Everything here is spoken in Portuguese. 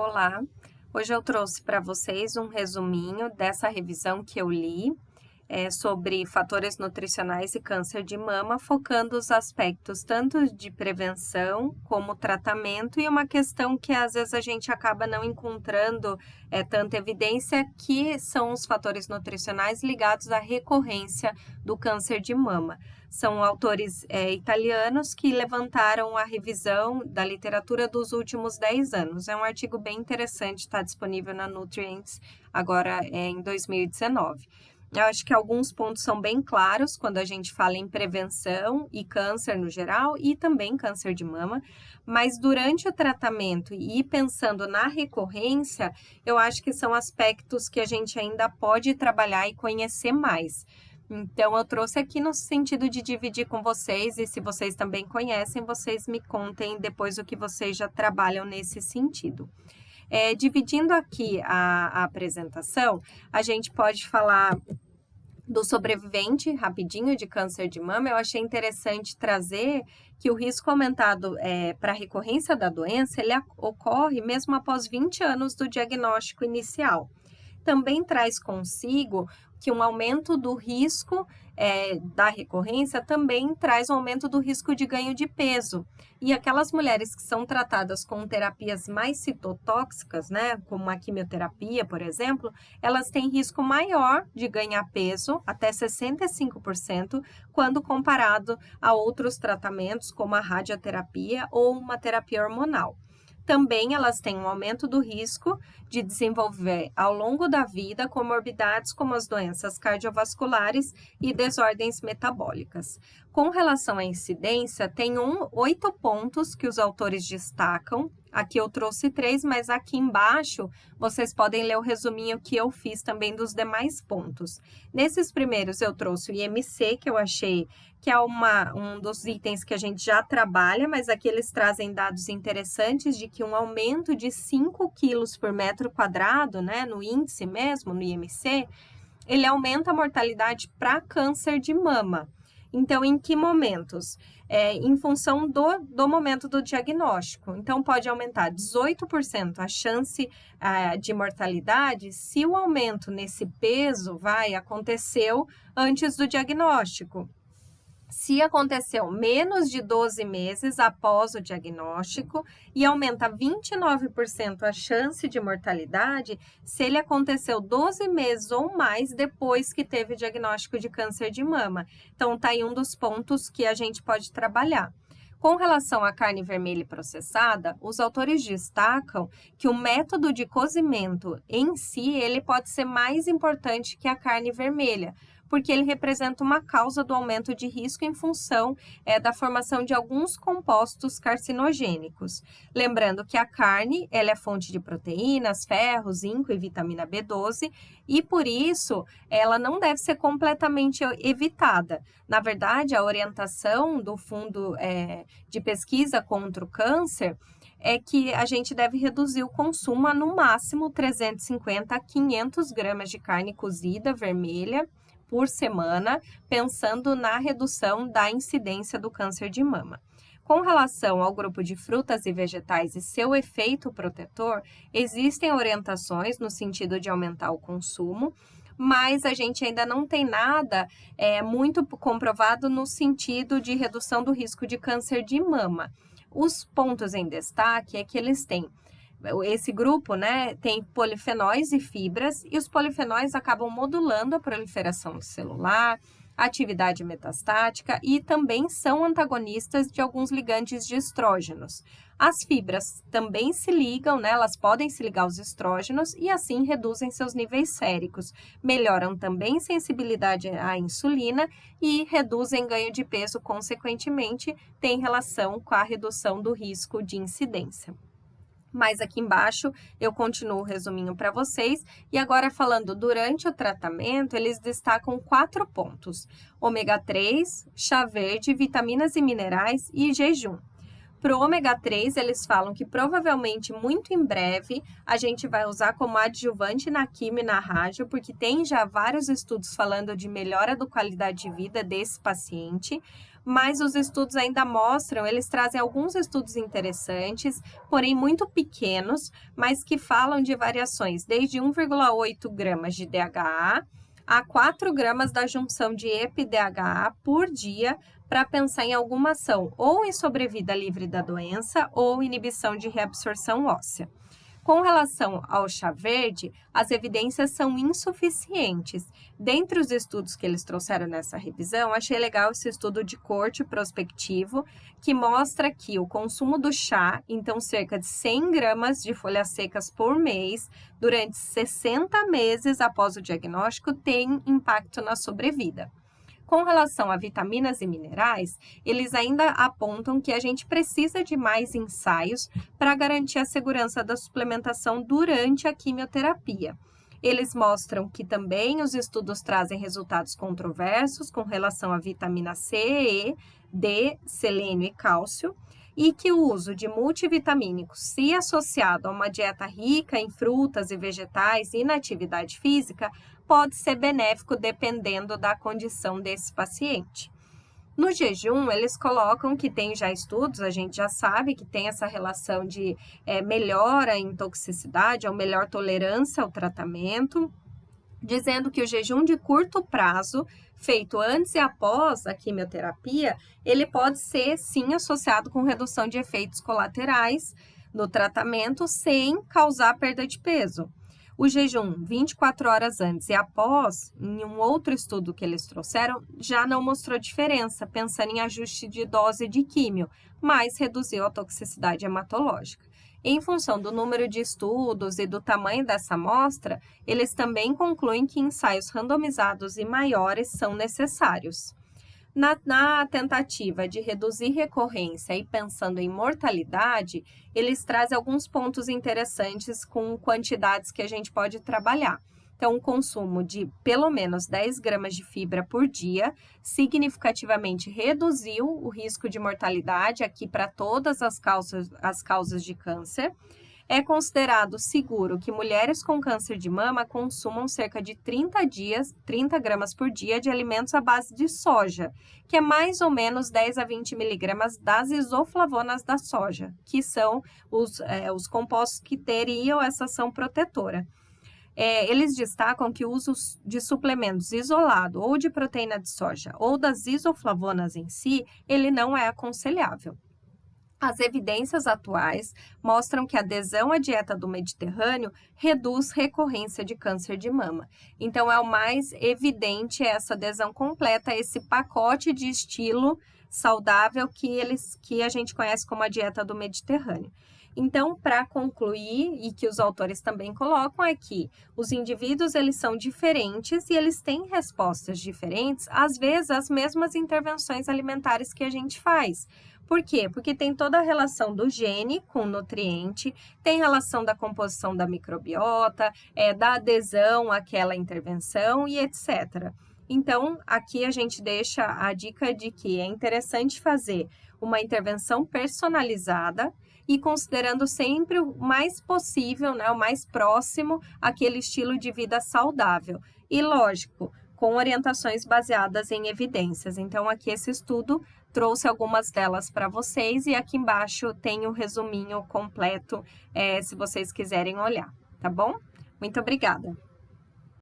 Olá, hoje eu trouxe para vocês um resuminho dessa revisão que eu li sobre fatores nutricionais e câncer de mama, focando os aspectos tanto de prevenção como tratamento e uma questão que às vezes a gente acaba não encontrando tanta evidência, que são os fatores nutricionais ligados à recorrência do câncer de mama. São autores italianos que levantaram a revisão da literatura dos últimos 10 anos. É um artigo bem interessante, está disponível na Nutrients agora em 2019. Eu acho que alguns pontos são bem claros quando a gente fala em prevenção e câncer no geral e também câncer de mama, mas durante o tratamento e pensando na recorrência, eu acho que são aspectos que a gente ainda pode trabalhar e conhecer mais. Então, eu trouxe aqui no sentido de dividir com vocês, e se vocês também conhecem, vocês me contem depois o que vocês já trabalham nesse sentido. Dividindo aqui a apresentação, a gente pode falar do sobrevivente rapidinho de câncer de mama. Eu achei interessante trazer que o risco aumentado para a recorrência da doença, ele ocorre mesmo após 20 anos do diagnóstico inicial. Também traz consigo que um aumento do risco da recorrência também traz um aumento do risco de ganho de peso. E aquelas mulheres que são tratadas com terapias mais citotóxicas, né, como a quimioterapia, por exemplo, elas têm risco maior de ganhar peso, até 65%, quando comparado a outros tratamentos, como a radioterapia ou uma terapia hormonal. Também elas têm um aumento do risco de desenvolver ao longo da vida comorbidades como as doenças cardiovasculares e desordens metabólicas. Com relação à incidência, tem 8 pontos que os autores destacam. Aqui eu trouxe 3, mas aqui embaixo vocês podem ler o resuminho que eu fiz também dos demais pontos. Nesses primeiros eu trouxe o IMC, que eu achei que é um dos itens que a gente já trabalha, mas aqui eles trazem dados interessantes de que um aumento de 5 quilos por metro quadrado, né, no índice mesmo, no IMC, ele aumenta a mortalidade para câncer de mama. Então, em que momentos? Em função do momento do diagnóstico. Então, pode aumentar 18% a chance de mortalidade se o aumento nesse peso aconteceu antes do diagnóstico. Se aconteceu menos de 12 meses após o diagnóstico, e aumenta 29% a chance de mortalidade se ele aconteceu 12 meses ou mais depois que teve o diagnóstico de câncer de mama. Então, está aí um dos pontos que a gente pode trabalhar. Com relação à carne vermelha e processada, os autores destacam que o método de cozimento em si, ele pode ser mais importante que a carne vermelha, porque ele representa uma causa do aumento de risco em função da formação de alguns compostos carcinogênicos. Lembrando que a carne, ela é fonte de proteínas, ferro, zinco e vitamina B12, e por isso ela não deve ser completamente evitada. Na verdade, a orientação do Fundo de Pesquisa contra o Câncer é que a gente deve reduzir o consumo a, no máximo, 350 a 500 gramas de carne cozida vermelha por semana, pensando na redução da incidência do câncer de mama. Com relação ao grupo de frutas e vegetais e seu efeito protetor, existem orientações no sentido de aumentar o consumo, mas a gente ainda não tem nada muito comprovado no sentido de redução do risco de câncer de mama. Os pontos em destaque é que eles têm esse grupo, né, tem polifenóis e fibras, e os polifenóis acabam modulando a proliferação celular, a atividade metastática e também são antagonistas de alguns ligandes de estrógenos. As fibras também se ligam, né, elas podem se ligar aos estrógenos e assim reduzem seus níveis séricos, melhoram também sensibilidade à insulina e reduzem ganho de peso, consequentemente, tem relação com a redução do risco de incidência. Mas aqui embaixo eu continuo o resuminho para vocês. E agora falando durante o tratamento, eles destacam 4 pontos: ômega 3, chá verde, vitaminas e minerais e jejum. Para o ômega 3, eles falam que provavelmente muito em breve a gente vai usar como adjuvante na quimio e na rádio, porque tem já vários estudos falando de melhora da qualidade de vida desse paciente. mas os estudos ainda mostram, eles trazem alguns estudos interessantes, porém muito pequenos, mas que falam de variações desde 1,8 gramas de DHA a 4 gramas da junção de EPA e DHA por dia para pensar em alguma ação, ou em sobrevida livre da doença, ou inibição de reabsorção óssea. Com relação ao chá verde, as evidências são insuficientes. Dentre os estudos que eles trouxeram nessa revisão, achei legal esse estudo de corte prospectivo, que mostra que o consumo do chá, então cerca de 100 gramas de folhas secas por mês, durante 60 meses após o diagnóstico, tem impacto na sobrevida. Com relação a vitaminas e minerais, eles ainda apontam que a gente precisa de mais ensaios para garantir a segurança da suplementação durante a quimioterapia. Eles mostram que também os estudos trazem resultados controversos com relação à vitamina C, E, D, selênio e cálcio, e que o uso de multivitamínicos, se associado a uma dieta rica em frutas e vegetais e na atividade física, pode ser benéfico dependendo da condição desse paciente. No jejum, eles colocam que tem já estudos, a gente já sabe que tem essa relação de melhora em toxicidade ou melhor tolerância ao tratamento, dizendo que o jejum de curto prazo, feito antes e após a quimioterapia, ele pode ser sim associado com redução de efeitos colaterais no tratamento sem causar perda de peso. O jejum 24 horas antes e após, em um outro estudo que eles trouxeram, já não mostrou diferença, pensando em ajuste de dose de químio, mas reduziu a toxicidade hematológica. Em função do número de estudos e do tamanho dessa amostra, eles também concluem que ensaios randomizados e maiores são necessários. Na tentativa de reduzir recorrência e pensando em mortalidade, eles trazem alguns pontos interessantes com quantidades que a gente pode trabalhar. Então, o consumo de pelo menos 10 gramas de fibra por dia significativamente reduziu o risco de mortalidade aqui para todas as causas de câncer. É considerado seguro que mulheres com câncer de mama consumam cerca de 30 gramas por dia de alimentos à base de soja, que é mais ou menos 10 a 20 miligramas das isoflavonas da soja, que são os compostos que teriam essa ação protetora. Eles destacam que o uso de suplementos isolado ou de proteína de soja ou das isoflavonas em si, ele não é aconselhável. As evidências atuais mostram que a adesão à dieta do Mediterrâneo reduz recorrência de câncer de mama. Então, é o mais evidente essa adesão completa a esse pacote de estilo saudável que a gente conhece como a dieta do Mediterrâneo. Então, para concluir, e que os autores também colocam, é que os indivíduos eles são diferentes e eles têm respostas diferentes, às vezes as mesmas intervenções alimentares que a gente faz. Por quê? Porque tem toda a relação do gene com o nutriente, tem relação da composição da microbiota, da adesão àquela intervenção e etc. Então, aqui a gente deixa a dica de que é interessante fazer uma intervenção personalizada e considerando sempre o mais possível, né, o mais próximo àquele estilo de vida saudável. E, lógico, com orientações baseadas em evidências. Então, aqui esse estudo trouxe algumas delas para vocês e aqui embaixo tem o resuminho completo, se vocês quiserem olhar, tá bom? Muito obrigada!